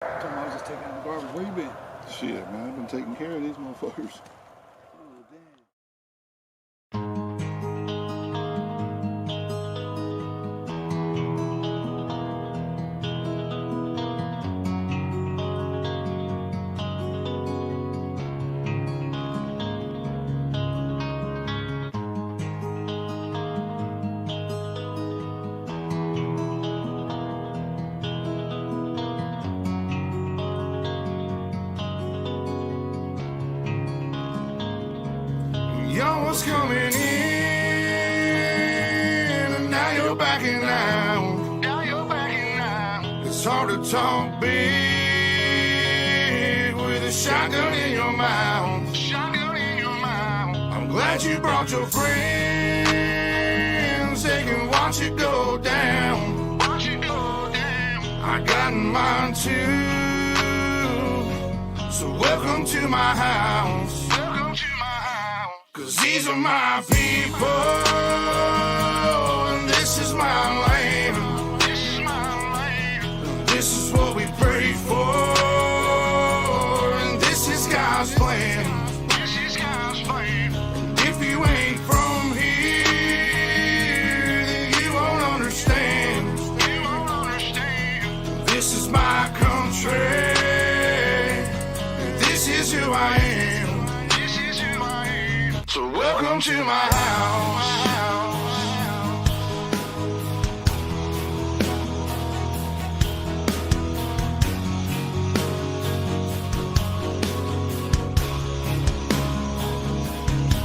I told him I was just taking out the garbage. Where you been? Shit, man, I've been taking care of these motherfuckers. Oh, damn. Y'all was coming in, and now you're backing out. Now you're backing out. It's hard to talk big with a shotgun in your mouth. Shotgun in your mouth. I'm glad you brought your friends. They can watch it go down. Watch it go down. I got mine too. So welcome to my house. Welcome to my house. Cause these are my people, and this is my land. This is my land. And this is what we pray for, and this is God's plan. This is God's plan. And if you ain't from here, then you won't understand. You won't understand. This is my country, and this is who I am. So welcome to my house.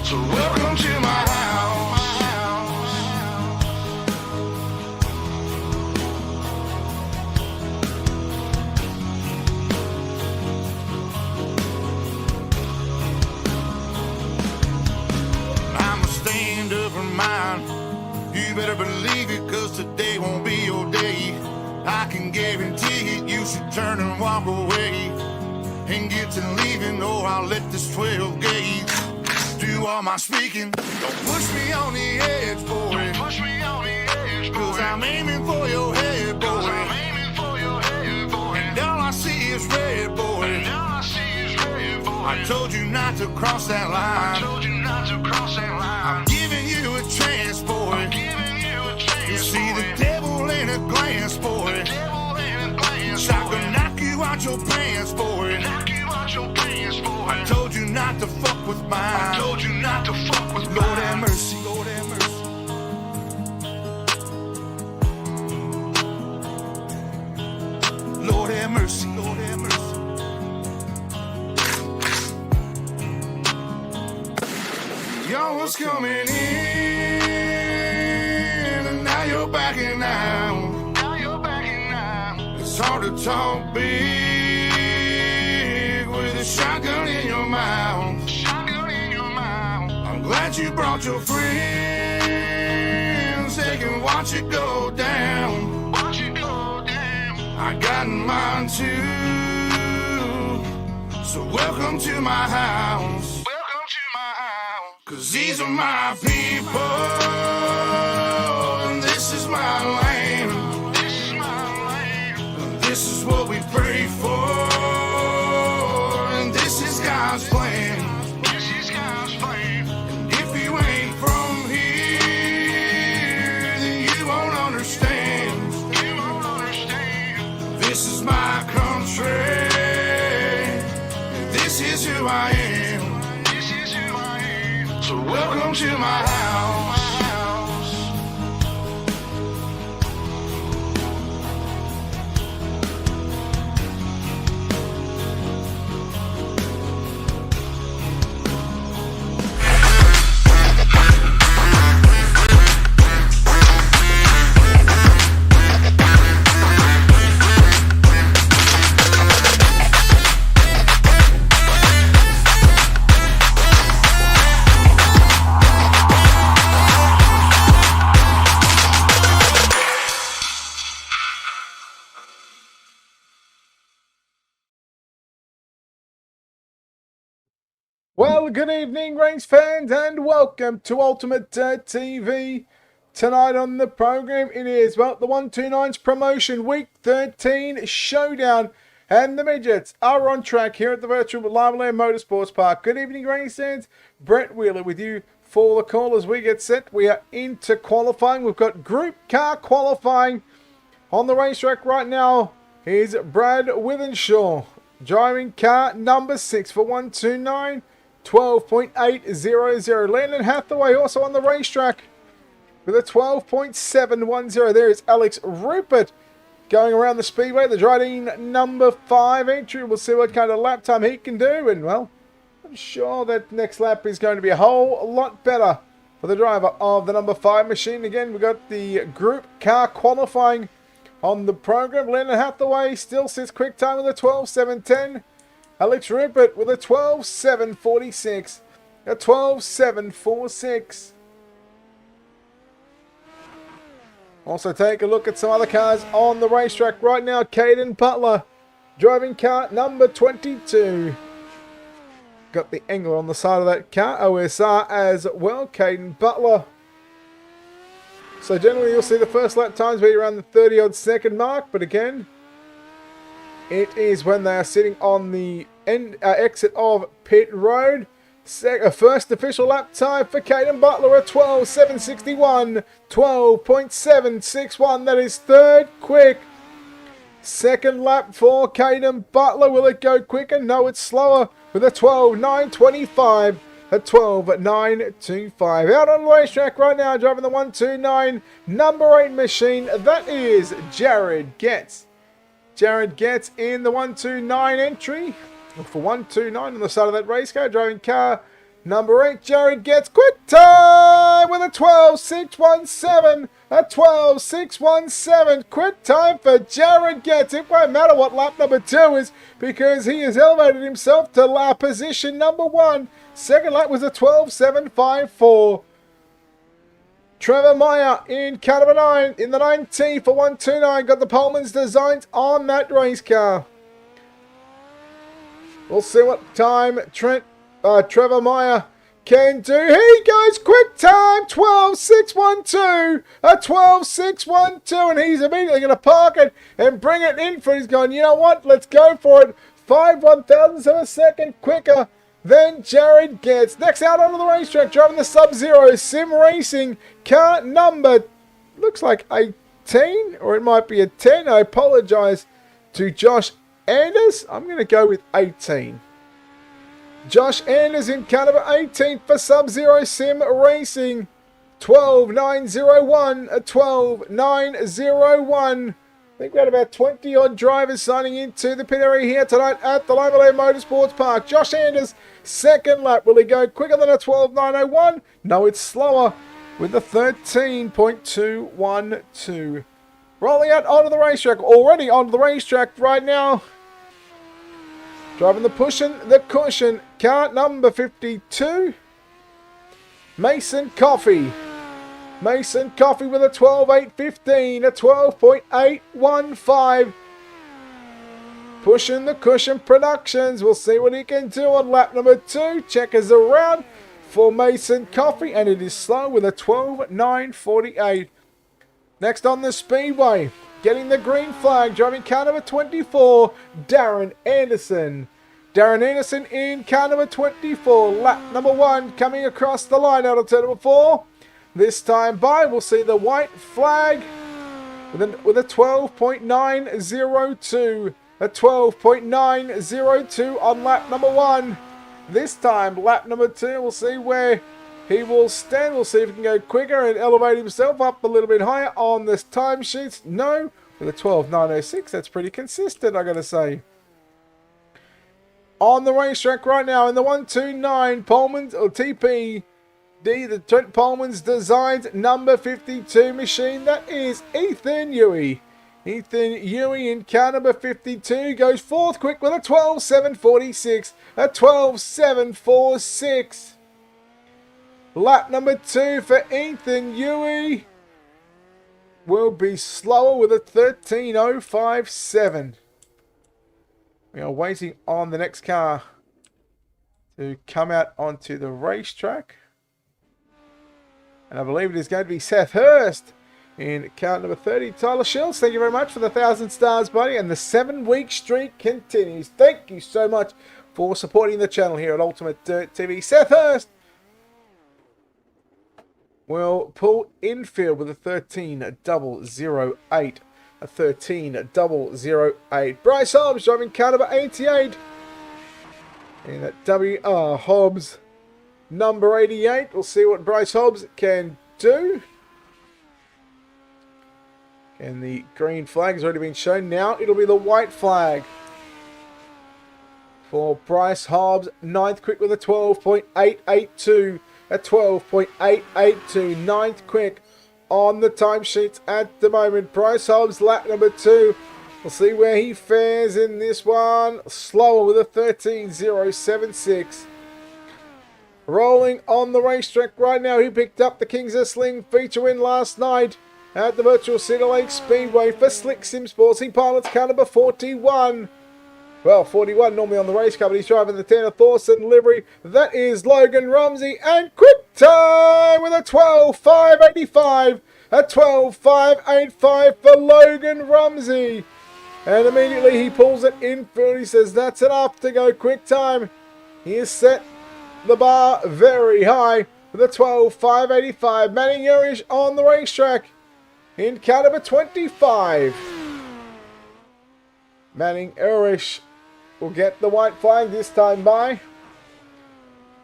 So welcome to my house. Mine. You better believe it, cause today won't be your day. I can guarantee it, you should turn and walk away and get to leaving, or I'll let this 12 gauge do all my speaking. Don't push me on the edge, boy. Don't push me on the edge, boy. Cause I'm aiming for your head, boy. I'm aiming for your head, boy. And all I see is red, boy. And all I see is red, boy. I told you not to cross that line. I told you not to cross that line. I'm giving you a chance, boy. I'm giving you a chance. You see the devil in a glance, boy. The devil in a glance, I could knock you out your pants, boy. Knock you out your pants, boy. I told you not to fuck with mine. I told you not to fuck with mine. Lord have mercy, Lord have mercy. Lord have mercy, Lord have mercy. Y'all was coming in, and now you're backing out. Now you're backing out. It's hard to talk big with a shotgun in your mouth. Shotgun in your mouth. I'm glad you brought your friends. They can watch it go down. Watch it go down. I got mine too. So welcome to my house. Cause these are my people, and this is my land. This is my land. And this is what we pray for, and this is God's plan. This is God's plan. And if you ain't from here, then you won't understand. You won't understand. This is my country, and this is who I am. So welcome to my house. Well, good evening, race fans, and welcome to UltimateDirtTV. Tonight on the program, it is, well, the 129's promotion, week 13 showdown and the Midgets are on track here at the virtual Limaland Motorsports Park. Good evening, race fans. Brett Wheeler with you for the call as we get set. We are into qualifying. We've got group car qualifying on the racetrack right now. Here's Brad Withenshaw driving car number 6 for 129, 12.800. Landon Hathaway also on the racetrack with a 12.710. There is Alex Rupert going around the speedway. The driving number 5 entry. We'll see what kind of lap time he can do. And, well, I'm sure that next lap is going to be a whole lot better for the driver of the number 5 machine. Again, we've got the group car qualifying on the program. Landon Hathaway still sits quick time with a 12.710. Alex Rupert with a 12.746. A 12.746. Also take a look at some other cars on the racetrack right now. Caden Butler driving car number 22. Got the angle on the side of that car. OSR as well. Caden Butler. So generally you'll see the first lap times be around the 30-odd second mark. But again, it is when they are sitting on the exit of pit road. First official lap time for Caden Butler at 12.761. 12.761. That is third quick. Second lap for Caden Butler. Will it go quicker? No, it's slower with a 12.925. A 12.925. Out on the racetrack right now, driving the 129 number 8 machine. That is Jared Getz. Jared Getz in the 129 entry. For 129 on the side of that race car, driving car number 8, Jared Getz. Quick time with a 12.617. A 12.617. Quick time for Jared Getz. It won't matter what lap number 2 is because he has elevated himself to lap position number 1. Second lap was a 12.754. Trevor Meyer in car number 9 in the 19 for 129. Got the Pullman's designs on that race car. We'll see what time Trevor Meyer can do. Here he goes, quick time, 12.612, a 12.612, and he's immediately going to park it and bring it in for. He's going, you know what, let's go for it. 5/1000ths of a second quicker than Jared Getz. Next out onto the racetrack, driving the Sub-Zero Sim Racing car number, looks like 18, or it might be a 10. I apologize to Josh Anders. I'm going to go with 18. Josh Anders in car number 18 for Sub-Zero Sim Racing. 12.901. A 12.901. I think we had about 20-odd drivers signing into the pit area here tonight at the Limaland Motorsports Park. Josh Anders, second lap. Will he go quicker than a 12.901? No, it's slower with a 13.212. Rolling out onto the racetrack. Already onto the racetrack right now. Driving the pushing the cushion. Car number 52. Mason Coffey. Mason Coffey with a 12.815. A 12.815. Pushing the cushion productions. We'll see what he can do on lap number 2. Checkers around for Mason Coffey. And it is slow with a 12.948. Next on the speedway, getting the green flag, driving car number 24, Darren Anderson. Darren Anderson in car number 24, lap number 1, coming across the line out of turn number 4. This time by, we'll see the white flag with a 12.902. A 12.902 on lap number 1. This time, lap number 2, we'll see where he will stand. We'll see if he can go quicker and elevate himself up a little bit higher on this timesheets. No, with a 12.906. That's pretty consistent, I gotta say. On the racetrack right now in the 129 Pullman's or TPD, the Trent Pullman's Designs number 52 machine. That is Ethan Huey. Ethan Huey in car number 52 goes fourth quick with a 12.746. A 12.746. Lap number 2 for Ethan Huey will be slower with a 13.057. We are waiting on the next car to come out onto the racetrack. And I believe it is going to be Seth Hurst in car number 30. Tyler Shields, thank you very much for the 1,000 stars, buddy. And the 7-week streak continues. Thank you so much for supporting the channel here at Ultimate Dirt TV. Seth Hurst will pull infield with a 13.008. A 13.008. Bryce Hobbs driving car number 88. And that W.R. Hobbs number 88. We'll see what Bryce Hobbs can do. And the green flag has already been shown. Now it'll be the white flag for Bryce Hobbs. 9th quick with a 12.882. A 12.882. 9th quick on the timesheets at the moment. Bryce Hobbs, lap number 2. We'll see where he fares in this one. Slower with a 13.076. Rolling on the racetrack right now. He picked up the Kings of Sling feature win last night at the Virtual City Lake Speedway for Slick Sim Sports. He pilots car number 41. Well, 41 normally on the race car, but he's driving the Tanner Thorson livery. That is Logan Rumsey. And quick time with a 12.585. A 12.585 for Logan Rumsey. And immediately he pulls it infield. He says that's enough to go quick time. He has set the bar very high with a 12.585. Manning Urish on the racetrack in car number 25. Manning Urish will get the white flag this time by.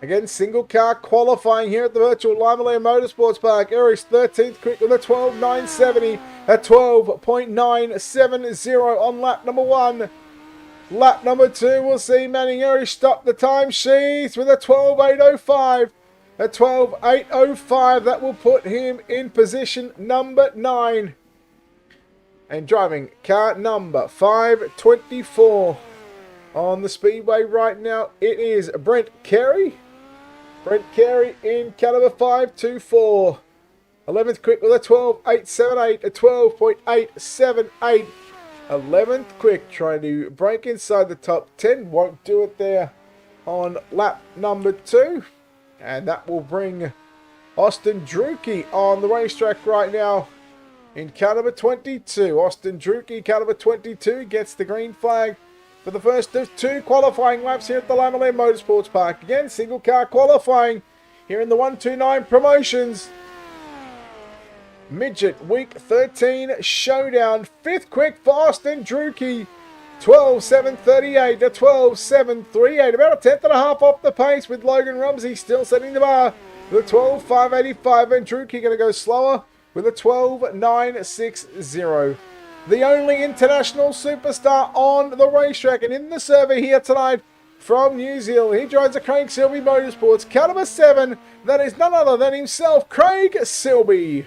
Again, single car qualifying here at the virtual Limaland Motorsports Park. Urish 13th quick with a 12.970. A 12.970 on lap number 1. Lap number 2, we'll see Manning Urish stop the time sheets with a 12.805. A 12.805, that will put him in position number 9. And driving car number 524 on the speedway right now, it is Brent Carey. Brent Carey in car number 524. 11th quick with a 12.878. A 12.878. 11th quick, trying to break inside the top 10. Won't do it there on lap number 2. And that will bring Austin Drucke on the racetrack right now in car number 22. Austin Drucke, car number 22, gets the green flag for the first of 2 qualifying laps here at the Limaland Motorsports Park. Again, single car qualifying here in the 129 promotions. Midget Week 13 Showdown. 5th quick for Austin Drucke. 12.738 to 12.738. About a 10th and a half off the pace with Logan Rumsey still setting the bar with a 12.585. And Drucke going to go slower with a 12.960. The only international superstar on the racetrack and in the survey here tonight from New Zealand. He drives a Craig Silby Motorsports. Car number 7. That is none other than himself, Craig Silby.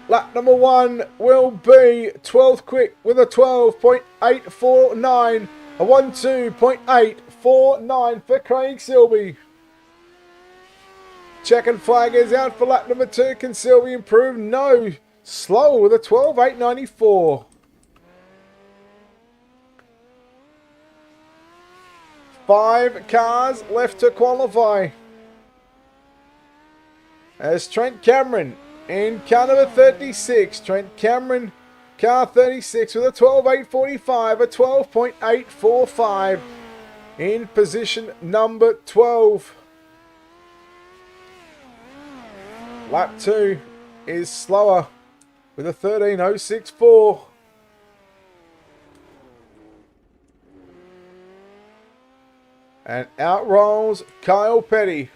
Lap number 1 will be 12th quick with a 12.849. A 12.849 for Craig Silby. Checkered flag is out for lap number 2. Can Silby improve? No. Slower with a 12.894. 5 cars left to qualify. As Trent Cameron in car number 36. Trent Cameron, car 36 with a 12.845, a 12.845 in position number 12. Lap 2 is slower with a 13.064. And out rolls Kyle Petty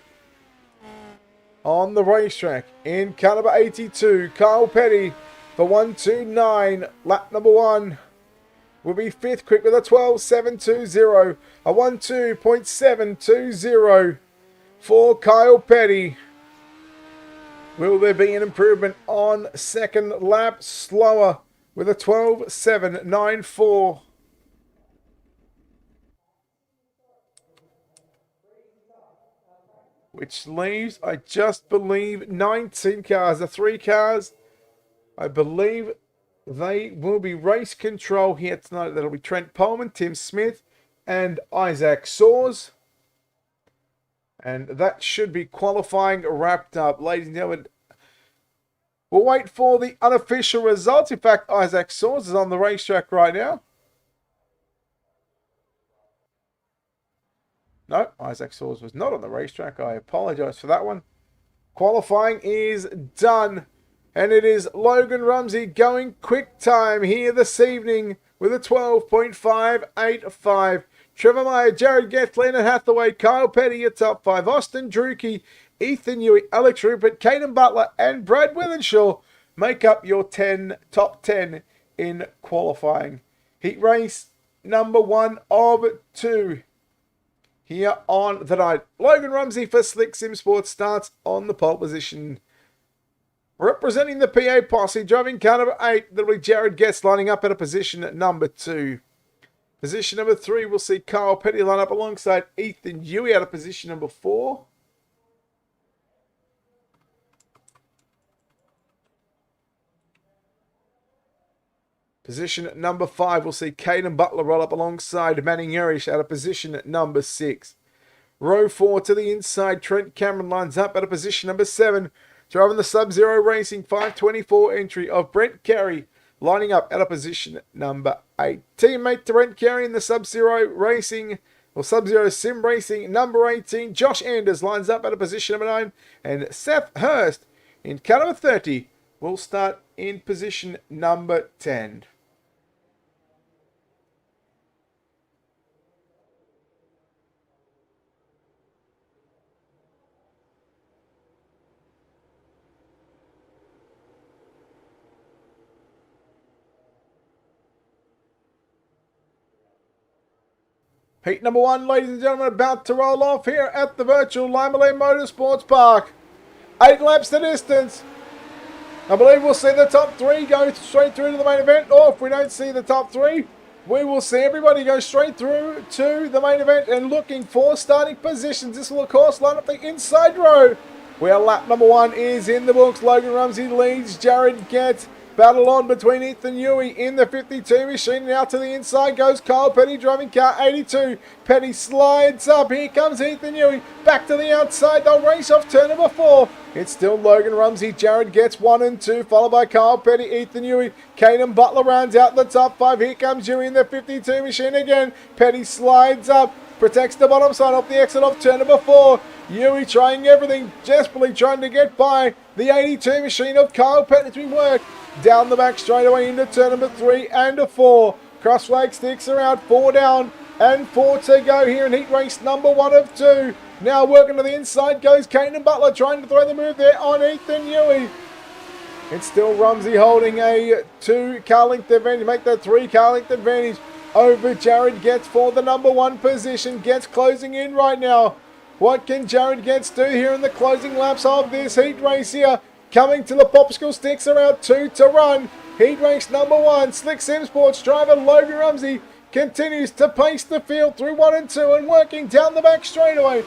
on the racetrack in car number 82. Kyle Petty for 129. Lap number 1 will be 5th quick with a 12.720. A 12.720 for Kyle Petty. Will there be an improvement on second lap? Slower with a 12.794. Which leaves, I just believe, 19 cars. The 3 cars, I believe they will be race control here tonight. That'll be Trent Pullman, Tim Smith, and Isaac Soares. And that should be qualifying wrapped up. Ladies and gentlemen, We'll wait for the unofficial results. In fact, Isaac Saws is on the racetrack right now. No, Isaac Saws was not on the racetrack. I apologize for that one. Qualifying is done. And it is Logan Rumsey going quick time here this evening with a 12.585. Trevor Meyer, Jared Getz, Leonard Hathaway, Kyle Petty, your top 5. Austin Drucke, Ethan Newey, Alex Rupert, Caden Butler, and Brad Withenshaw make up your top 10 in qualifying. Heat race number 1 of 2 here on the night. Logan Rumsey for Slick Sim Sports starts on the pole position. Representing the PA posse, driving car number 8, that'll be Jared Getz lining up at a position at number 2. Position number 3, we'll see Kyle Petty line up alongside Ethan Newey out of position number 4. Position at number 5, we'll see Caden Butler roll up alongside Manning Irish out of position at number 6. Row 4 to the inside, Trent Cameron lines up at a position number 7. Driving the Sub-Zero Racing 524 entry of Brent Carey, lining up at a position number 8. Teammate to Brent Carey in the Sub-Zero Racing, or Sub-Zero Sim Racing number 18, Josh Anders lines up at a position number 9. And Seth Hurst in car number 30 will start in position number 10. Heat number 1, ladies and gentlemen, about to roll off here at the virtual Limaland Motorsports Park. 8 laps the distance. I believe we'll see the top 3 go straight through to the main event. Or if we don't see the top 3, we will see everybody go straight through to the main event and looking for starting positions. This will, of course, line up the inside row, where lap number 1 is in the books. Logan Rumsey leads Jared Getz. Battle on between Ethan Newey in the 52 machine. Now to the inside goes Kyle Petty driving car 82. Petty slides up. Here comes Ethan Newey. Back to the outside. They'll race off turn number 4. It's still Logan Rumsey. Jared Getz 1 and 2. Followed by Kyle Petty, Ethan Newey. Caden Butler rounds out the top 5. Here comes Newey in the 52 machine again. Petty slides up. Protects the bottom side off the exit off turn number 4. Newey trying everything. Desperately trying to get by the 82 machine of Kyle Petty to work. Down the back straight away into turn number 3 and 4. Cross flag sticks around, 4 down and 4 to go here in heat race number 1 of 2. Now working to the inside goes Caden Butler trying to throw the move there on Ethan Newey. It's still Rumsey holding a 2-car length advantage, make that 3-car length advantage over Jared Getz for the number 1 position. Getz closing in right now. What can Jared Getz do here in the closing laps of this heat race here? Coming to the popsicle sticks, around 2 to run. Heat race number 1. Slick Sim Sports driver Logan Rumsey continues to pace the field through 1 and 2 and working down the back straightaway.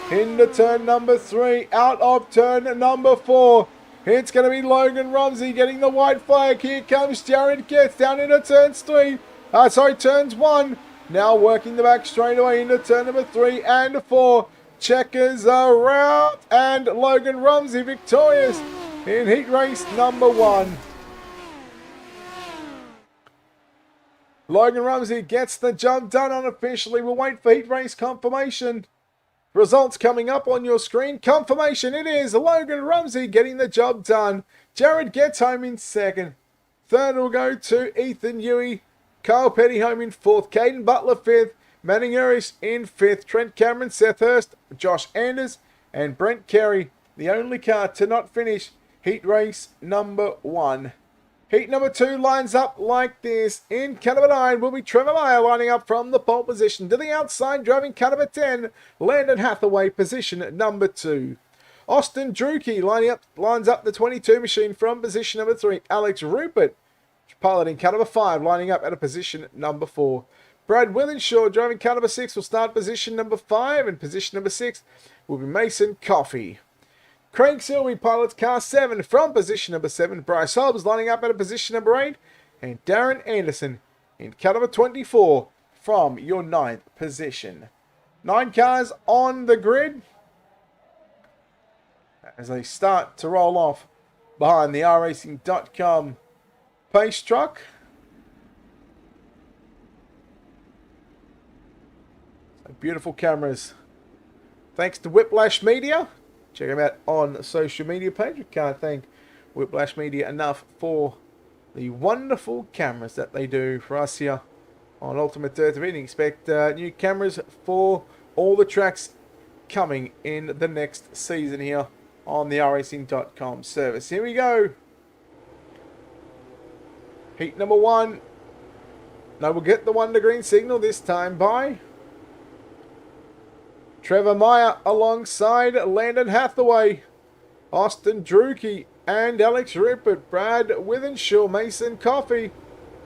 Into turn number 3, out of turn number 4. It's going to be Logan Rumsey getting the white flag. Here comes Jared Getz down into turns 1. Now working the back straightaway into turn number 3 and 4. Checkers around and Logan Rumsey victorious in heat race number 1. Logan Rumsey gets the job done unofficially. We'll wait for heat race confirmation. Results coming up on your screen. Confirmation, it is Logan Rumsey getting the job done. Jared Getz home in 2nd. 3rd will go to Ethan Newey. Kyle Petty home in 4th. Caden Butler 5th. Manning Harris in 5th. Trent Cameron, Seth Hurst, Josh Anders, and Brent Carey, the only car to not finish heat race number 1. Heat number 2 lines up like this. In car number 9 will be Trevor Meyer lining up from the pole position. To the outside, driving car number 10, Landon Hathaway, position at number 2. Austin Drucke lines up the 22 machine from position number 3. Alex Rupert, piloting car number 5, lining up at a position at number 4. Brad Withenshaw, driving car number 6, will start position number 5, and position number 6 will be Mason Coffey. Craig Silvey pilots car 7 from position number 7. Bryce Hobbs lining up at a position number 8. And Darren Anderson in car number 24 from your 9th position. 9 cars on the grid as they start to roll off behind the iRacing.com pace truck. So beautiful cameras. Thanks to Whiplash Media. Check them out on the social media page. We can't thank Whiplash Media enough for the wonderful cameras that they do for us here on UltimateDirtTV. And expect new cameras for all the tracks coming in the next season here on the iRacing.com service. Here we go. Heat number 1. No, we'll get the Wonder Green signal this time by Trevor Meyer alongside Landon Hathaway, Austin Drucke and Alex Rupert, Brad Withenshaw, Mason Coffey,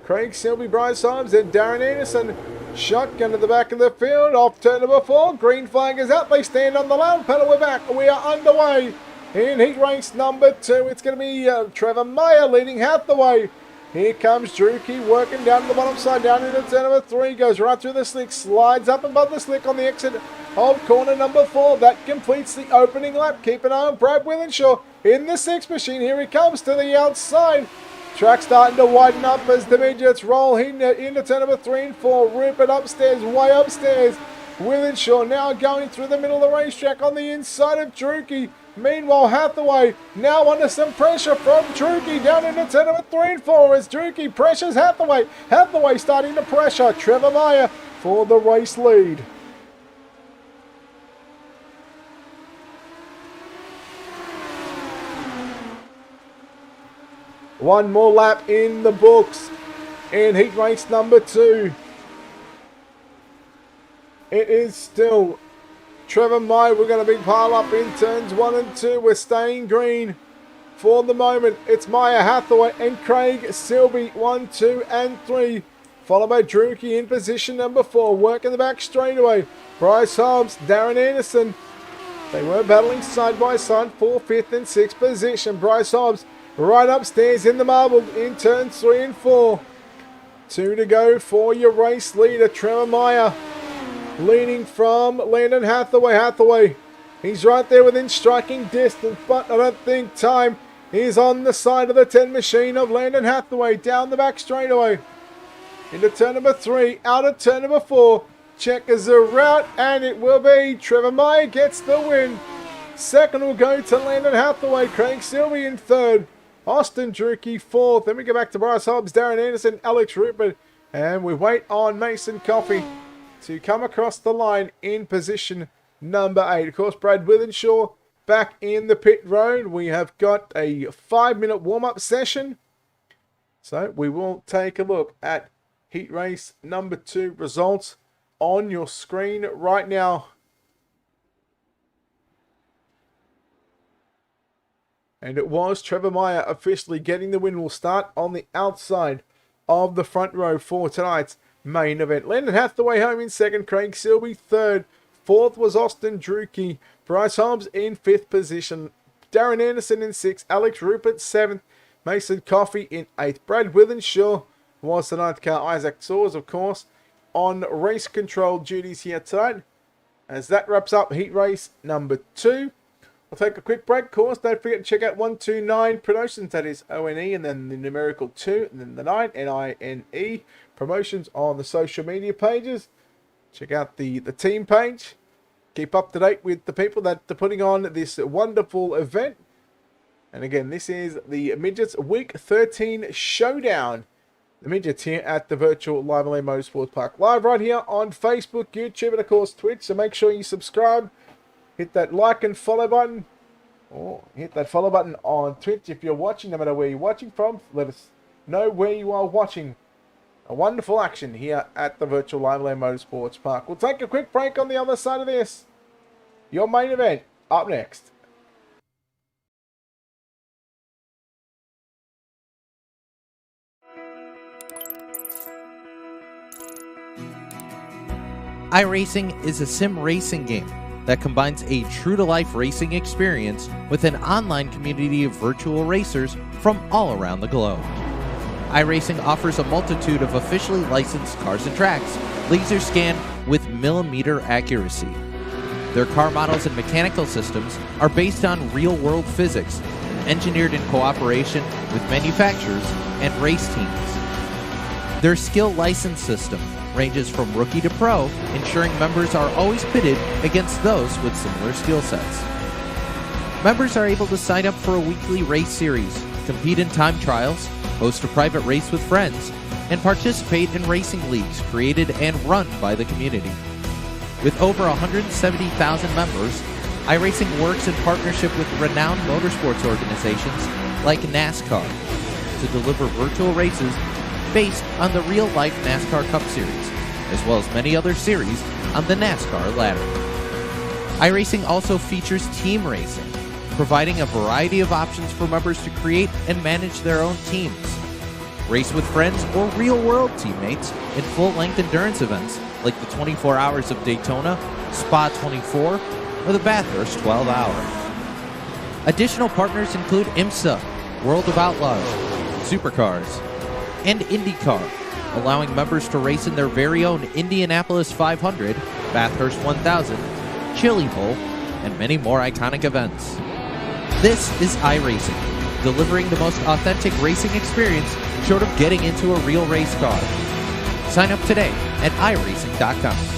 Craig Silby, Bryce Holmes and Darren Anderson. Shotgun at the back of the field, off turn number 4. Green flag is out, they stand on the loud pedal, we're back. We are underway in heat race number 2. It's going to be Trevor Meyer leading Hathaway. Here comes Drucke working down to the bottom side, down into turn number 3, goes right through the slick, slides up above the slick on the exit of corner number 4. That completes the opening lap. Keep an eye on Brad Withenshaw in the 6 machine. Here he comes to the outside. Track starting to widen up as the midgets roll into turn number 3 and 4. Rupert upstairs, way upstairs. Withenshaw now going through the middle of the racetrack on the inside of Drucke. Meanwhile, Hathaway now under some pressure from Drucke down into turn number 3 and 4 as Drucke pressures Hathaway. Hathaway starting to pressure Trevor Meyer for the race lead. One more lap in the books in heat race number 2. It is still Trevor Meyer. We're going to big pile up in turns 1 and 2. We're staying green for the moment. It's Meyer, Hathaway and Craig Silby 1, 2 and 3. Followed by Drucke in position number 4. Working the back straightaway. Bryce Hobbs, Darren Anderson. They were battling side by side for 5th and 6th position. Bryce Hobbs right upstairs in the marble in turns 3 and 4. 2 to go for your race leader, Trevor Meyer. Leading from Landon Hathaway. Hathaway, he's right there within striking distance, but I don't think time is on the side of the 10 machine of Landon Hathaway. Down the back straightaway. Into turn number 3, out of turn number 4. Checkers the route, and it will be Trevor Meyer gets the win. Second will go to Landon Hathaway. Craig Silby in 3rd. Austin Drucke 4th. Then we go back to Bryce Hobbs, Darren Anderson, Alex Rupert. And we wait on Mason Coffey to come across the line in position number 8. Of course, Brad Withenshaw back in the pit road. We have got a 5-minute warm-up session. So we will take a look at heat race number 2 results on your screen right now. And it was Trevor Meyer officially getting the win. We'll start on the outside of the front row for tonight's main event. Landon Hathaway home in 2nd, Craig Silby 3rd. 4th was Austin Drucke. Bryce Hobbs in 5th position. Darren Anderson in 6th. Alex Rupert 7th. Mason Coffey in 8th. Brad Withenshaw was the 9th car. Isaac Soares, of course, on race control duties here tonight. As that wraps up heat race number 2. We'll take a quick break, of course. Don't forget to check out 129 Promotions. That is ONE and then the numerical 2 and then the 9, NINE. Promotions on the social media pages. Check out the team page. Keep up to date with the people that are putting on this wonderful event. And again, this is the Midgets Week 13 Showdown. The Midgets here at the virtual Limaland Motorsports Park. Live right here on Facebook, YouTube, and of course Twitch. So make sure you subscribe. Hit that like and follow button. Or hit that follow button on Twitch if you're watching, no matter where you're watching from. Let us know where you are watching. A wonderful action here at the virtual Limaland Motorsports Park. We'll take a quick break on the other side of this. Your main event up next. iRacing is a sim racing game that combines a true-to-life racing experience with an online community of virtual racers from all around the globe. iRacing offers a multitude of officially licensed cars and tracks, laser scanned with millimeter accuracy. Their car models and mechanical systems are based on real-world physics engineered in cooperation with manufacturers and race teams. Their skill license system ranges from rookie to pro, ensuring members are always pitted against those with similar skill sets. Members are able to sign up for a weekly race series, compete in time trials, host a private race with friends, and participate in racing leagues created and run by the community. With over 170,000 members, iRacing works in partnership with renowned motorsports organizations like NASCAR to deliver virtual races based on the real-life NASCAR Cup Series, as well as many other series on the NASCAR ladder. iRacing also features team racing, providing a variety of options for members to create and manage their own teams. Race with friends or real-world teammates in full-length endurance events like the 24 Hours of Daytona, Spa 24, or the Bathurst 12-Hour. Additional partners include IMSA, World of Outlaws, Supercars, and IndyCar, allowing members to race in their very own Indianapolis 500, Bathurst 1000, Chili Bowl, and many more iconic events. This is iRacing, delivering the most authentic racing experience short of getting into a real race car. Sign up today at iRacing.com.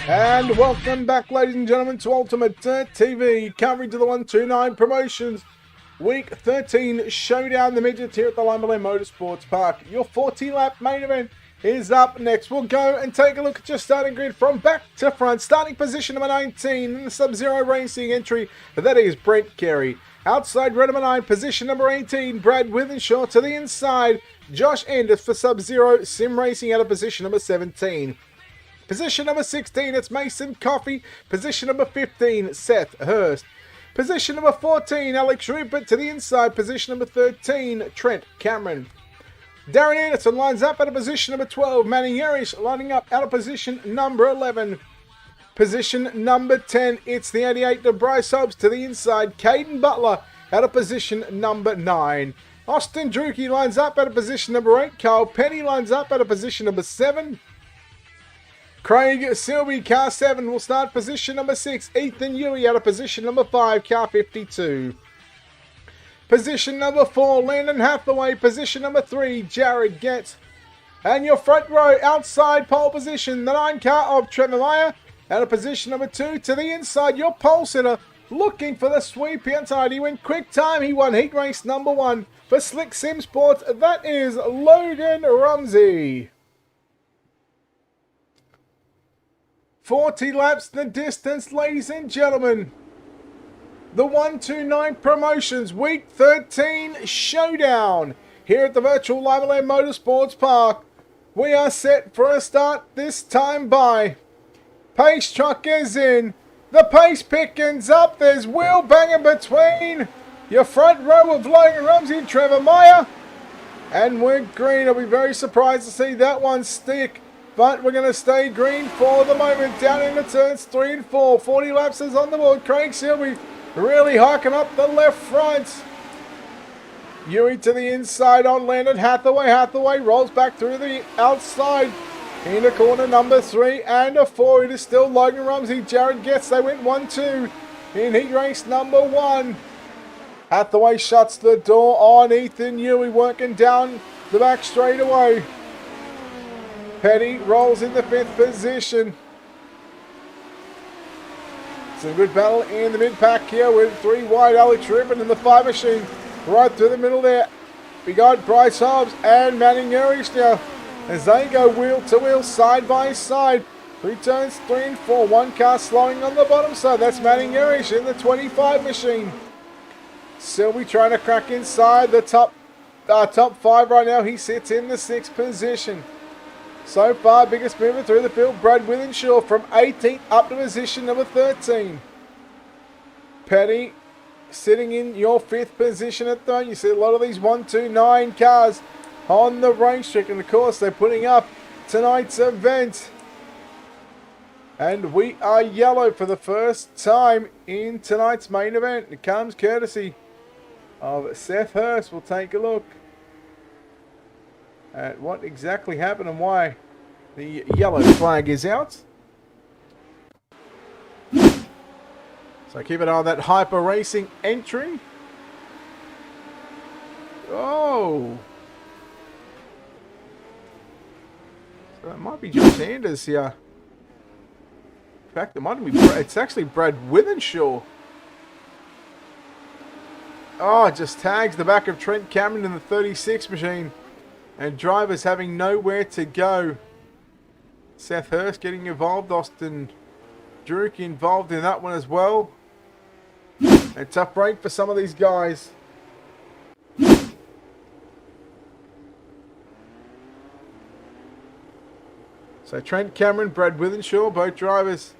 And welcome back, ladies and gentlemen, to UltimateDirtTV, coverage of the 129 promotions. Week 13 Showdown the Midgets here at the Limaland Motorsports Park. Your 40-lap main event is up next. We'll go and take a look at your starting grid from back to front. Starting position number 19 in the Sub-Zero Racing entry, that is Brent Carey. Outside red number 9, position number 18, Brad Withenshaw. To the inside, Josh Enders for Sub-Zero Sim Racing out of position number 17. Position number 16, it's Mason Coffey. Position number 15, Seth Hurst. Position number 14, Alex Rupert. To the inside, position number 13, Trent Cameron. Darren Anderson lines up out of position number 12. Manny Yerish lining up out of position number 11. Position number 10, it's the 88 to Bryce Hobbs. To the inside, Caden Butler out of position number 9. Austin Drucke lines up out of position number 8. Carl Penny lines up out of position number 7. Craig Silby, car 7, will start position number 6. Ethan Huey out of position number 5, car 52. Position number 4, Landon Hathaway. Position number 3, Jared Getz. And your front row, outside pole position, the 9 car of Trevor Meyer. Out of position number 2, to the inside, your pole sitter, looking for the sweep inside. He went quick time, he won heat race number 1 for Slick Sim Sports. That is Logan Rumsey. 40 laps the distance, ladies and gentlemen. The 129 promotions, week 13 showdown here at the virtual Limaland Motorsports Park. We are set for a start this time by pace truck is in. The pace pickings up. There's wheel banging between your front row of Logan Rumsey and Trevor Meyer. And we're green. I'll be very surprised to see that one stick. But we're going to stay green for the moment. Down into turns 3 and 4. 40 laps is on the board. Craig Silby really hiking up the left front. Yui to the inside on Landon Hathaway. Hathaway rolls back through the outside. Into corner number 3 and a 4. It is still Logan Rumsey. Jared Getz. They went 1-2 in heat race number 1. Hathaway shuts the door on Ethan Yui, working down the back straight away. Petty rolls in the 5th position. Some good battle in the mid-pack here with 3 wide. Alex Rippon in the 5 machine right through the middle there. We got Bryce Hobbs and Manning Erich now as they go wheel to wheel, side by side. 3 turns 3 and 4. One car slowing on the bottom side. That's Manning Erich in the 25 machine. Silby trying to crack inside the top 5 right now. He sits in the 6th position. So far, biggest mover through the field, Brad Withenshaw from 18th up to position number 13. Petty sitting in your 5th position at the moment. You see a lot of these 1-2-9 cars on the racetrack, and of course they're putting up tonight's event. And we are yellow for the first time in tonight's main event. It comes courtesy of Seth Hurst. We'll take a look at what exactly happened and why the yellow flag is out. So keep an eye on that Hyper Racing entry. Oh! So it might be John Sanders here. In fact, it might be it's actually Brad Withenshaw. Oh, just tags the back of Trent Cameron in the 36 machine. And drivers having nowhere to go. Seth Hurst getting involved. Austin Druk involved in that one as well. A tough break for some of these guys. So Trent Cameron, Brad Withenshaw, both drivers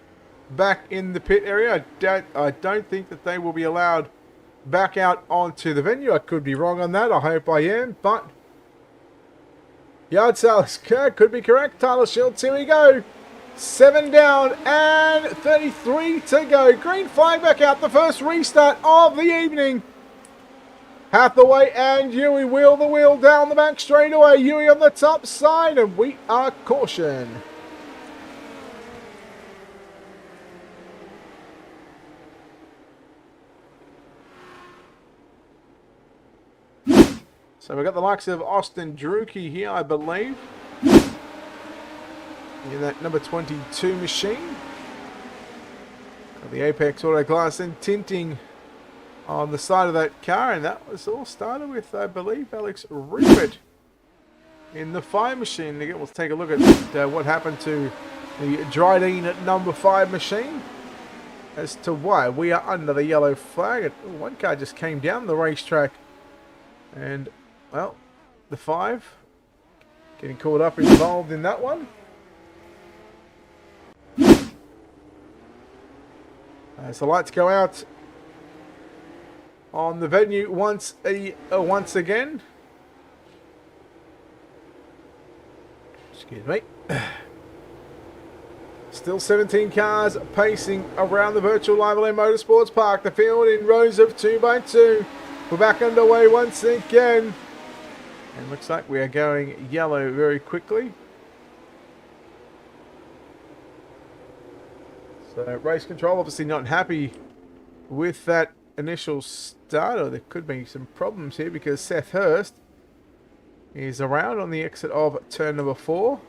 back in the pit area. I don't think that they will be allowed back out onto the venue. I could be wrong on that. I hope I am. But yard sales could be correct. Tyler Schultz, here we go. 7 down and 33 to go. Green flag back out. The first restart of the evening. Hathaway and Yui wheel the wheel down the back straight away. Yui on the top side, and we are caution. So we've got the likes of Austin Druki here, I believe. In that number 22 machine. Got the Apex Auto Glass and tinting on the side of that car. And that was all started with, I believe, Alex Rippert in the 5 machine. Again, we'll take a look at what happened to the Dryden at number 5 machine. As to why we are under the yellow flag. One car just came down the racetrack. And well, the 5 getting caught up involved in that one. As the lights go out on the venue once again. Excuse me. Still 17 cars pacing around the virtual Limaland Motorsports Park. The field in rows of 2 by 2. We're back underway once again. And looks like we are going yellow very quickly. So race control obviously not happy with that initial start. Or there could be some problems here because Seth Hurst is around on the exit of turn number 4.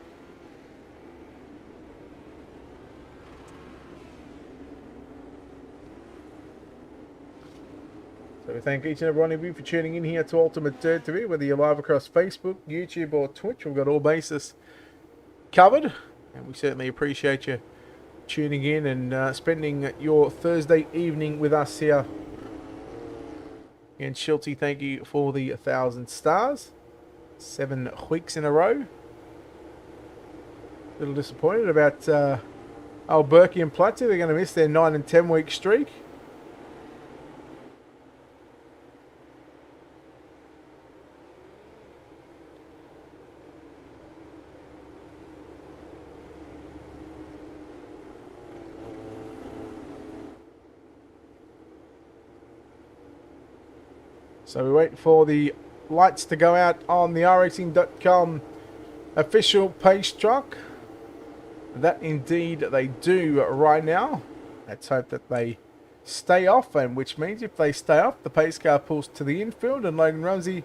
So we thank each and every one of you for tuning in here to UltimateDirtTV, whether you're live across Facebook, YouTube or Twitch. We've got all bases covered, and we certainly appreciate you tuning in and spending your Thursday evening with us here. And Schulte, thank you for the 1,000 stars. 7 weeks in a row. A little disappointed about Berkey and Platty. They're going to miss their 9 and 10 week streak. So we wait for the lights to go out on the iRacing.com official pace truck. That indeed they do right now. Let's hope that they stay off, and which means if they stay off, the pace car pulls to the infield and Logan Rumsey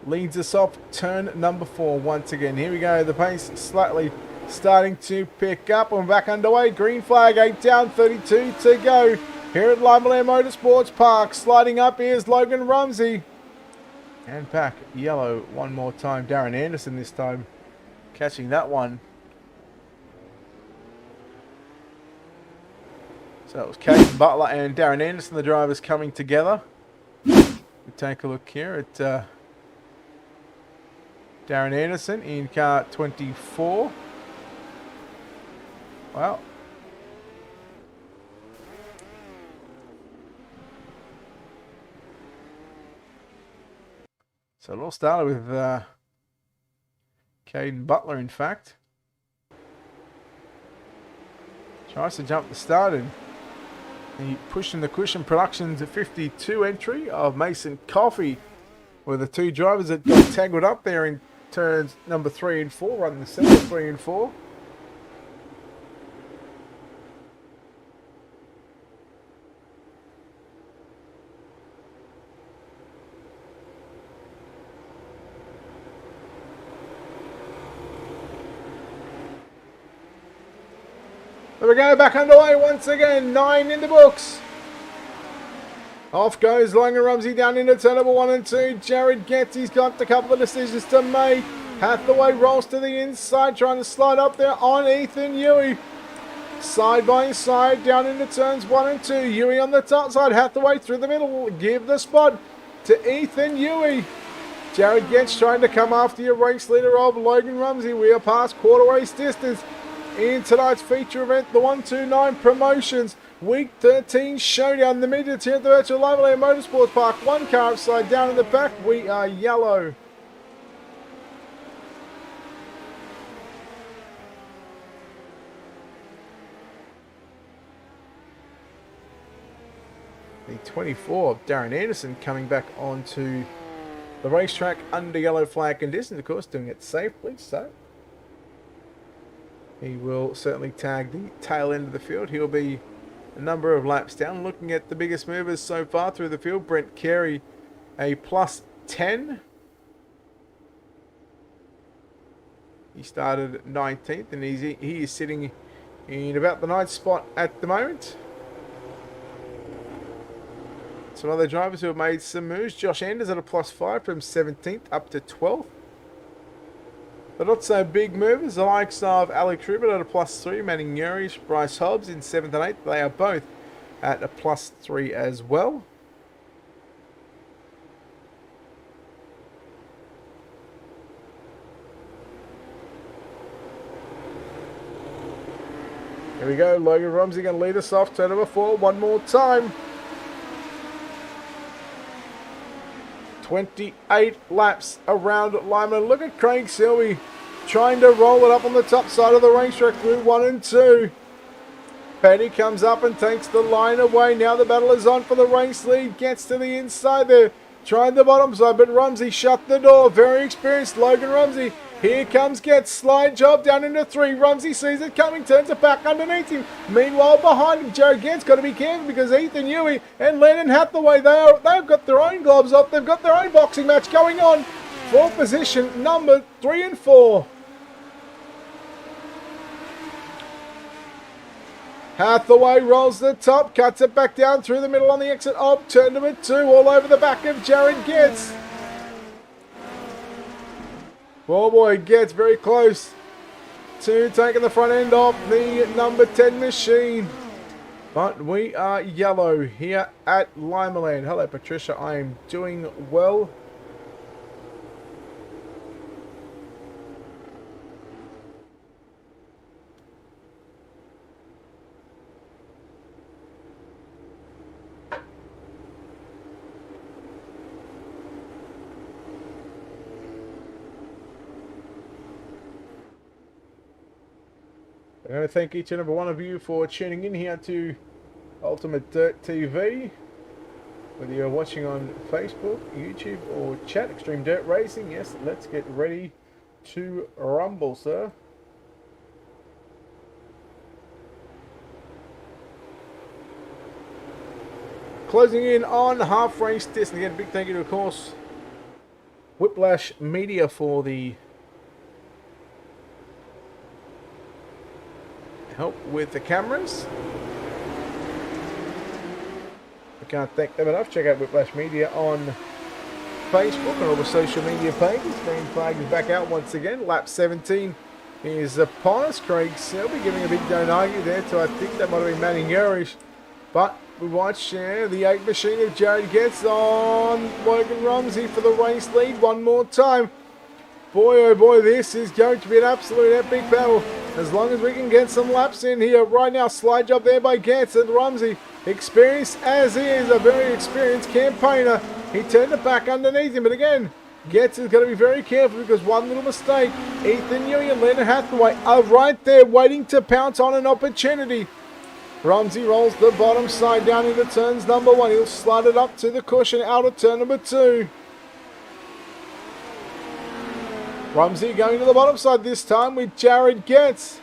leads us off turn number 4 once again. Here we go, the pace slightly starting to pick up. We're back underway. Green flag, 8 down, 32 to go. Here at Limaland Motorsports Park, sliding up is Logan Rumsey. And back yellow one more time. Darren Anderson this time catching that one. So it was Caden Butler and Darren Anderson, the drivers, coming together. We take a look here at Darren Anderson in car 24. Well, so it all started with Caden Butler, in fact. Tries to jump the start, and he pushing the cushion. Productions 52 entry of Mason Coffey were the 2 drivers that got tangled up there in turns number 3 and 4, running the center 3 and 4. There we go, back underway once again. 9 in the books. Off goes Logan Rumsey down into turn number 1 and 2. Jared Getz, he's got a couple of decisions to make. Hathaway rolls to the inside, trying to slide up there on Ethan Huey. Side by side, down into turns 1 and 2. Huey on the top side, Hathaway through the middle. Give the spot to Ethan Huey. Jared Getz trying to come after your race leader of Logan Rumsey. We are past quarter race distance in tonight's feature event, the 129 Promotions Week 13 Showdown. The Midgets here at the virtual Limaland Motorsports Park. 1 car upside down in the back. We are yellow. The 24 of Darren Anderson coming back onto the racetrack under yellow flag conditions, of course, doing it safely. So he will certainly tag the tail end of the field. He'll be a number of laps down. Looking at the biggest movers so far through the field, Brent Carey, a plus 10. He started 19th, and he is sitting in about the 9th spot at the moment. Some other drivers who have made some moves. Josh Anders at a plus 5 from 17th up to 12th. But not so big movers, the likes of Alex Rubin at a plus 3, Manning Urish, Bryce Hobbs in 7th and 8th. They are both at a plus 3 as well. Here we go, Logan Rumsey going to lead us off, turn number 4 one more time. 28 laps around Limaland. Look at Craig Silvey trying to roll it up on the top side of the racetrack through 1 and 2. Petty comes up and takes the line away. Now the battle is on for the race lead. Gets to the inside there. Trying the bottom side, but Rumsey shut the door. Very experienced Logan Rumsey. Here comes Getz, slide job down into 3. Rumsey sees it coming, turns it back underneath him. Meanwhile, behind him, Jared Getz got to be careful because Ethan Huey and Landon Hathaway, they've got their own gloves off. They've got their own boxing match going on for position number 3 and 4. Hathaway rolls the top, cuts it back down through the middle on the exit of turn number 2, all over the back of Jared Getz. Oh boy, Getz very close to taking the front end off the number 10 machine. But we are yellow here at Limaland. Hello, Patricia. I am doing well. I want to thank each and every one of you for tuning in here to Ultimate Dirt TV. Whether you're watching on Facebook, YouTube, or chat, Extreme Dirt Racing, yes, let's get ready to rumble, sir. Closing in on half race distance. Again, big thank you to, of course, Whiplash Media for the help with the cameras. I can't thank them enough. Check out Whiplash Media on Facebook and all the social media pages. Green flag is back out once again. Lap 17 is upon us. Craig Selby giving a big don't argue there to, I think that might have been Manny Yurish. But we watch the 8 machine of Jared gets on Logan Rumsey for the race lead one more time. Boy, oh boy, this is going to be an absolute epic battle. As long as we can get some laps in here. Right now, slide job there by Getz and Rumsey. Experienced as he is, a very experienced campaigner. He turned it back underneath him, but again, Getz is going to be very careful because one little mistake. Ethan Newey and Leonard Hathaway are right there waiting to pounce on an opportunity. Rumsey rolls the bottom side down into turns number 1. He'll slide it up to the cushion out of turn number 2. Rumsey going to the bottom side this time with Jared Getz.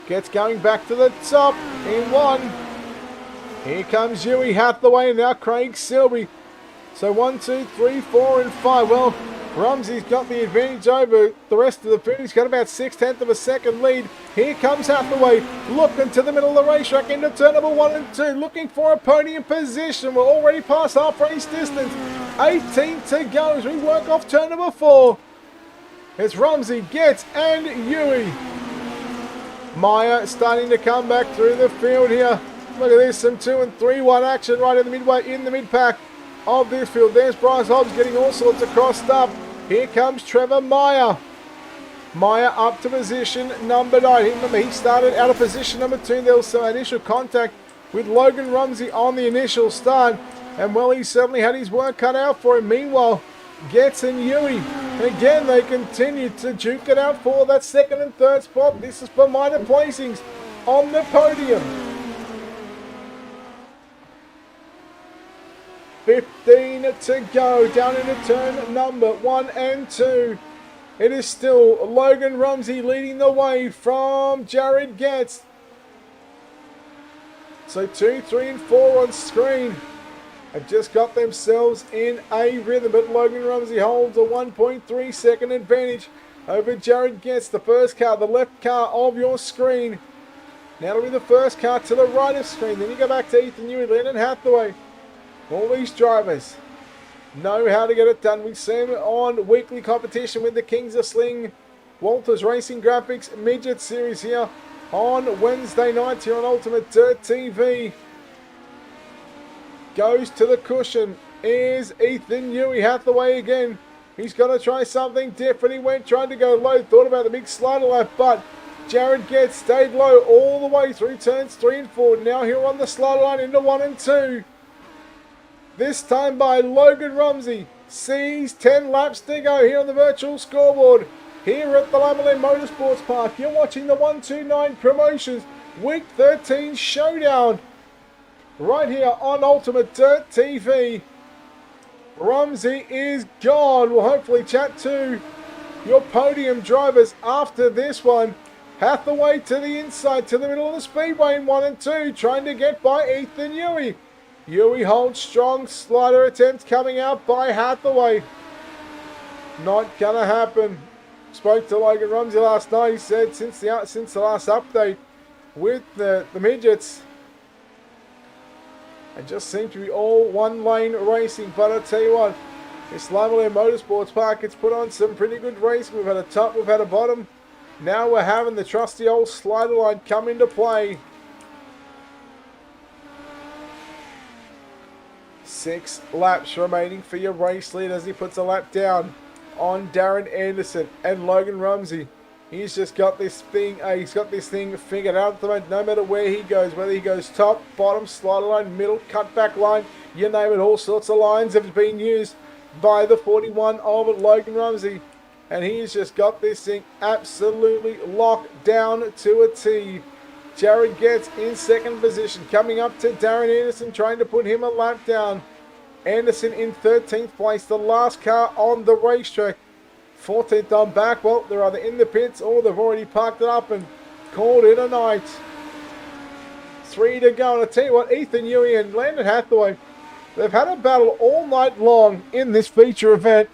Getz going back to the top in 1. Here comes Huey Hathaway and now Craig Selby. So 1, 2, 3, 4 and 5. Well, Rumsey's got the advantage over the rest of the field. He's got about 6/10 of a second lead. Here comes Hathaway looking to the middle of the racetrack into turn number 1 and 2. Looking for a podium position. We're already past half race distance. 18 to go as we work off turn number 4. It's Rumsey, Getz and Huey. Meyer starting to come back through the field here. Look at this, some 2 and 3-1 action right in the midway, in the mid-pack of this field. There's Bryce Hobbs getting all sorts of crossed up. Here comes Trevor Meyer. Meyer up to position number 9. Remember, he started out of position number 2. There was some initial contact with Logan Rumsey on the initial start. And well, he certainly had his work cut out for him. Meanwhile, Getz and Huey, again, they continue to duke it out for that 2nd and 3rd spot. This is for minor placings on the podium. 15 to go down into turn number 1 and 2. It is still Logan Rumsey leading the way from Jared Getz. So 2, 3 and 4 on screen have just got themselves in a rhythm, but Logan Rumsey holds a 1.3 second advantage over Jared Getz. The first car, the left car of your screen. Now it'll be the first car to the right of screen. Then you go back to Ethan Newey, Leonard Hathaway. All these drivers know how to get it done. We see them on weekly competition with the Kings of Sling, Walters Racing Graphics Midget Series here on Wednesday nights here on Ultimate Dirt TV. Goes to the cushion is Ethan Newey. Hathaway again. He's got to try something different. He went trying to go low, thought about the big slider lap, but Jared Getz stayed low all the way through turns 3 and 4. Now here on the slider line into 1 and 2. This time by Logan Rumsey. Sees 10 laps to go here on the virtual scoreboard. Here at the Limaland Motorsports Park. You're watching the 129 Promotions Week 13 Showdown. Right here on Ultimate Dirt TV. Rumsey is gone. We'll hopefully chat to your podium drivers after this one. Hathaway to the inside, to the middle of the speedway in 1 and 2. Trying to get by Ethan Newey. Huey holds strong. Slider attempt coming out by Hathaway. Not gonna happen. Spoke to Logan Rumsey last night. He said since the last update with the midgets, it just seemed to be all one lane racing. But I tell you what, this Limaland Motorsports Park, it's put on some pretty good racing. We've had a top, we've had a bottom. Now we're having the trusty old slider line come into play. 6 laps remaining for your race lead as he puts a lap down on Darren Anderson and Logan Rumsey. He's just got this thing, figured out at the moment. No matter where he goes, whether he goes top, bottom, slider line, middle, cutback line, you name it, all sorts of lines have been used by the 41 of Logan Rumsey. And he's just got this thing absolutely locked down to a T. Jared Getz in second position. Coming up to Darren Anderson, trying to put him a lap down. Anderson in 13th place, the last car on the racetrack. 14th on back. Well, they're either in the pits or they've already parked it up and called it a night. 3 to go. And I tell you what, Ethan Newey and Landon Hathaway, they've had a battle all night long in this feature event.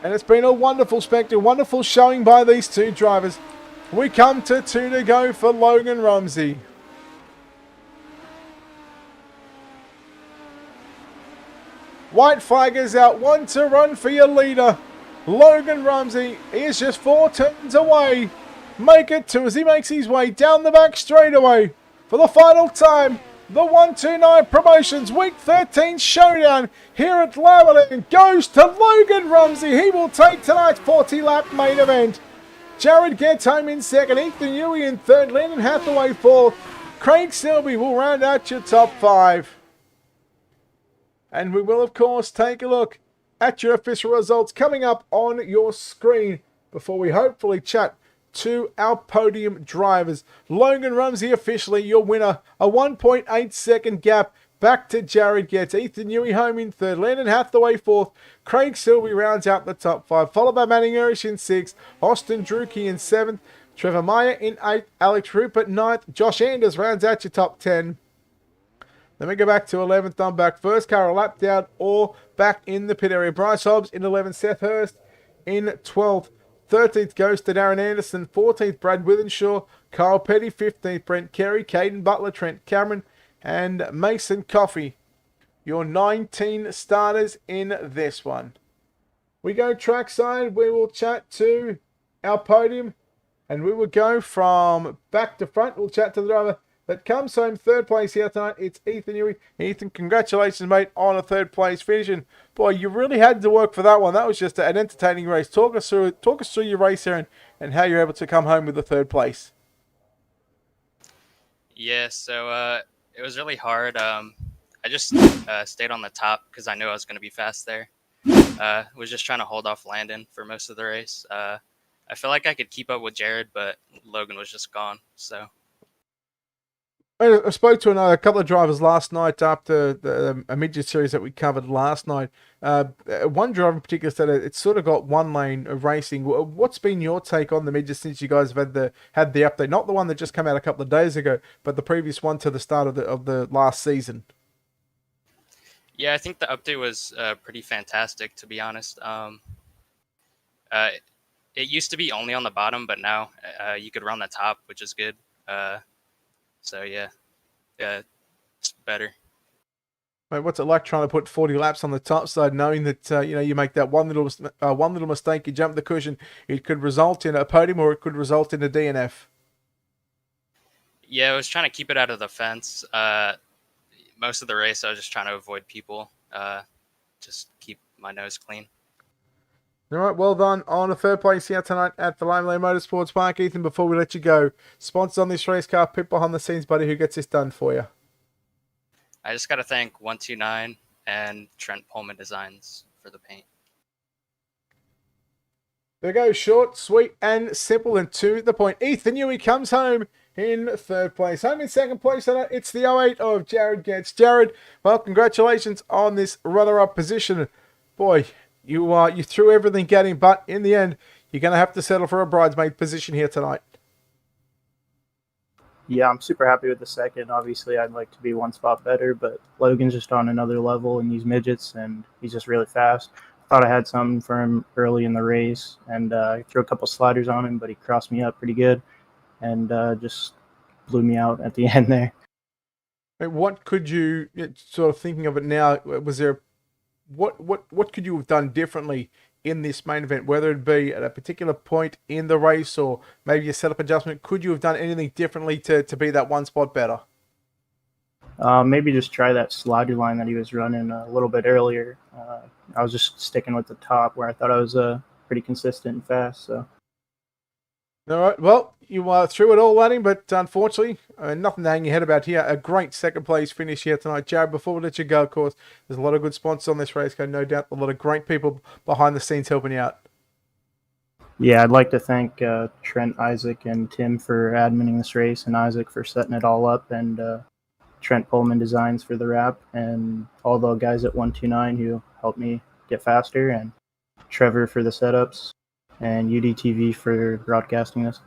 And it's been a wonderful spectacle, wonderful showing by these two drivers. We come to 2 to go for Logan Rumsey. White flag is out. 1 to run for your leader. Logan Rumsey is just 4 turns away. Make it 2 as he makes his way down the back straightaway. For the final time, the 129 Promotions Week 13 Showdown here at Limaland goes to Logan Rumsey. He will take tonight's 40-lap main event. Jared gets home in second. Ethan Newey in third. Landon Hathaway fourth. Craig Selby will round out your top 5. And we will, of course, take a look at your official results coming up on your screen before we hopefully chat to our podium drivers. Logan Rumsey officially your winner. A 1.8 second gap back to Jared Getz. Ethan Newey home in third. Landon Hathaway fourth. Craig Selby rounds out the top 5. Followed by Manning Irish in 6th. Austin Drucke in 7th. Trevor Meyer in 8th. Alex Rupert 9th. Josh Anders rounds out your top 10. Then we go back to 11th on back. First car a lap down or back in the pit area. Bryce Hobbs in 11th. Seth Hurst in 12th. 13th goes to Darren Anderson. 14th, Brad Withenshaw. Kyle Petty. 15th, Brent Carey. Caden Butler, Trent Cameron, and Mason Coffey. Your 19 starters in this one. We go trackside. We will chat to our podium. And we will go from back to front. We'll chat to the driver that comes home third place here tonight. It's Ethan Newey. Ethan, congratulations, mate, on a third place finish. And boy, you really had to work for that one. That was just an entertaining race. Talk us through your race here and how you're able to come home with the third place. Yeah, so it was really hard. I just stayed on the top because I knew I was going to be fast there. Was just trying to hold off Landon for most of the race. I feel like I could keep up with Jared, but Logan was just gone. So I spoke to a couple of drivers last night after the midget series that we covered last night. One driver in particular said it's sort of got one lane of racing. What's been your take on the midgets since you guys have had the update? Not the one that just came out a couple of days ago, but the previous one to the start of the last season. Yeah, I think the update was pretty fantastic, to be honest. It used to be only on the bottom, but now you could run the top, which is good. So yeah, it's better. Mate, what's it like trying to put 40 laps on the top side, knowing that you make that one little mistake, you jump the cushion, it could result in a podium or it could result in a DNF? Yeah, I was trying to keep it out of the fence. Most of the race, I was just trying to avoid people, just keep my nose clean. All right, well done on a third place here tonight at the Limaland Motorsports Park. Ethan, before we let you go, sponsors on this race car, pit behind the scenes, buddy, who gets this done for you? I just got to thank 129 and Trent Pullman Designs for the paint. There goes, short, sweet, and simple, and to the point. Ethan Newey comes home in third place. Home in second place tonight, it's the 08 of Jared Getz. Jared, well, congratulations on this runner-up position. Boy, you threw everything at him, but in the end, you're going to have to settle for a bridesmaid position here tonight. Yeah, I'm super happy with the second. Obviously, I'd like to be one spot better, but Logan's just on another level in these midgets, and he's just really fast. Thought I had something for him early in the race, and I threw a couple sliders on him, but he crossed me up pretty good, and just blew me out at the end there. What could you, sort of thinking of it now, was there, what could you have done differently in this main event, whether it be at a particular point in the race or maybe a setup adjustment? Could you have done anything differently to be that one spot better? Maybe just try that slider line that he was running a little bit earlier. I was just sticking with the top where I thought I was pretty consistent and fast. So. All right, well, you threw it all at him, but unfortunately, nothing to hang your head about here. A great second place finish here tonight. Jared, before we let you go, of course, there's a lot of good sponsors on this race car, no doubt. A lot of great people behind the scenes helping you out. Yeah, I'd like to thank Trent, Isaac, and Tim for adminning this race, and Isaac for setting it all up, and Trent Pullman Designs for the wrap, and all the guys at 129 who helped me get faster, and Trevor for the setups, and UDTV for broadcasting this.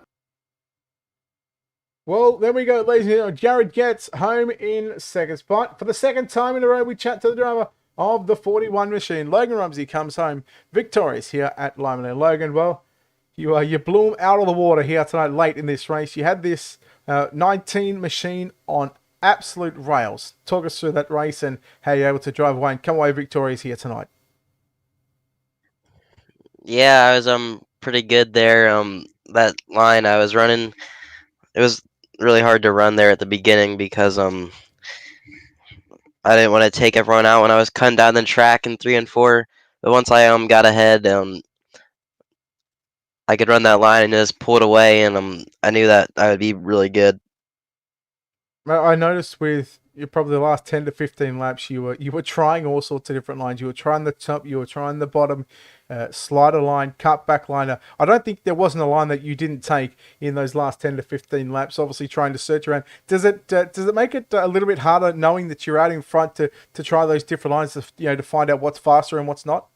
Well, there we go, ladies and gentlemen. Jared gets home in second spot. For the second time in a row, we chat to the driver of the 41 machine. Logan Rumsey comes home victorious here at Limaland. Logan, well, you blew him out of the water here tonight late in this race. You had this 19 machine on absolute rails. Talk us through that race and how you're able to drive away and come away victorious here tonight. Yeah, I was pretty good there. That line I was running, it was really hard to run there at the beginning because I didn't want to take everyone out when I was cutting down the track in 3 and 4. But once I got ahead, I could run that line and just pull it away, and I knew that I would be really good. I noticed with probably the last 10 to 15 laps, you were trying all sorts of different lines. You were trying the top, you were trying the bottom, slider line, cut back liner. I don't think there wasn't a line that you didn't take in those last 10 to 15 laps. Obviously, trying to search around. Does it make it a little bit harder knowing that you're out in front to try those different lines to find out what's faster and what's not?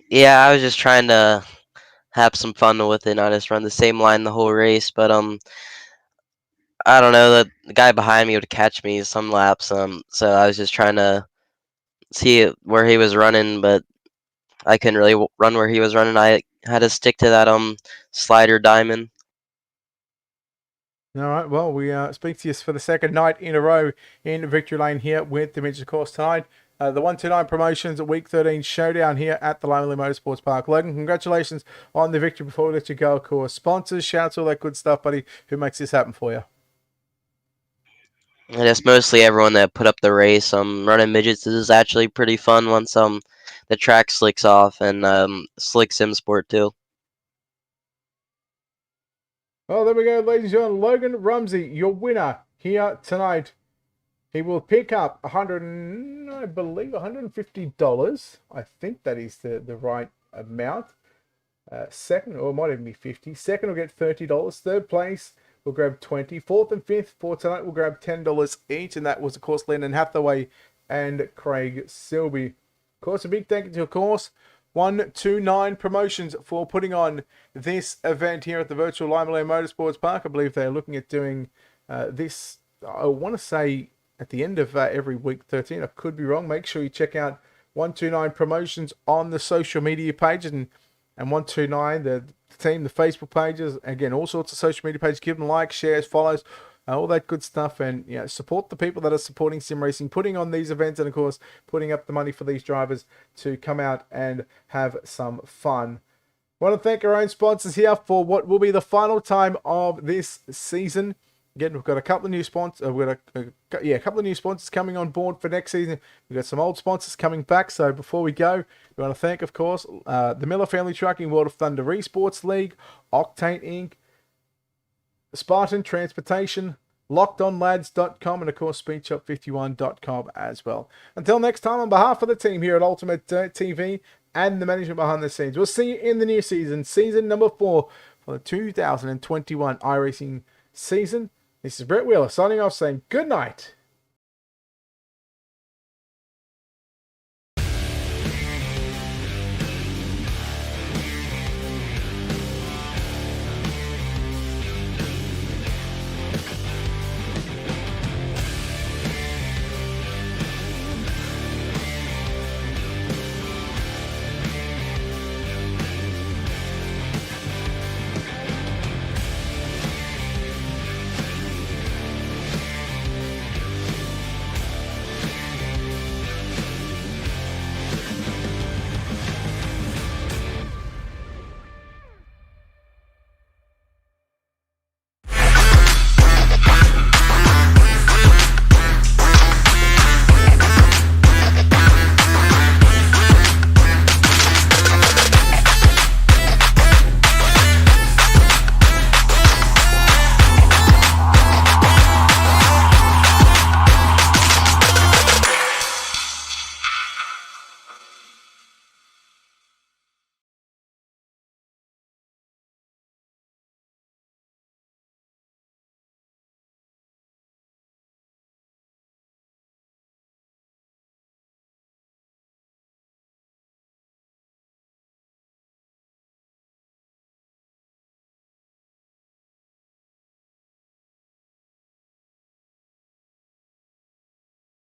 Yeah, I was just trying to have some fun with it, not just run the same line the whole race. But I don't know, the guy behind me would catch me some laps. So I was just trying to see where he was running, but I couldn't really run where he was running. I had to stick to that slider diamond. All right, well, we speak to you for the second night in a row in Victory Lane here with the Midgets course tonight. The 129 Promotions Week 13 Showdown here at the Limaland Motorsports Park. Logan, congratulations on the victory. Before we let you go, of course, sponsors, shouts, all that good stuff, buddy. Who makes this happen for you? And it's mostly everyone that put up the race. Running midgets is actually pretty fun once the track slicks off, and slick sim sport too. Well, there we go, ladies and gentlemen. Logan Rumsey, your winner here tonight. He will pick up $150. I think that is the right amount. Second, or it might even be 50. Second will get $30. Third place will grab 20. Fourth and fifth for tonight will grab $10 each, and that was, of course, Lennon Hathaway and Craig Silby. Of course, a big thank you to, of course, 129 Promotions for putting on this event here at the virtual Limaland Motorsports Park. I believe they're looking at doing this, I want to say, at the end of every week 13. I could be wrong. Make sure you check out 129 Promotions on the social media pages and 129, the team, the Facebook pages. Again, all sorts of social media pages. Give them likes, shares, follows, all that good stuff. And support the people that are supporting sim racing, putting on these events, and of course, putting up the money for these drivers to come out and have some fun. I want to thank our own sponsors here for what will be the final time of this season. Again, we've got a couple of new sponsors. We've got a couple of new sponsors coming on board for next season. We've got some old sponsors coming back. So before we go, we want to thank, of course, the Miller Family Trucking, World of Thunder Esports League, Octane Inc., Spartan Transportation, LockedOnLads.com, and of course SpeedShop51.com as well. Until next time, on behalf of the team here at UltimateDirtTV and the management behind the scenes, we'll see you in the new season, season number 4 for the 2021 iRacing season. This is Brett Wheeler signing off, saying good night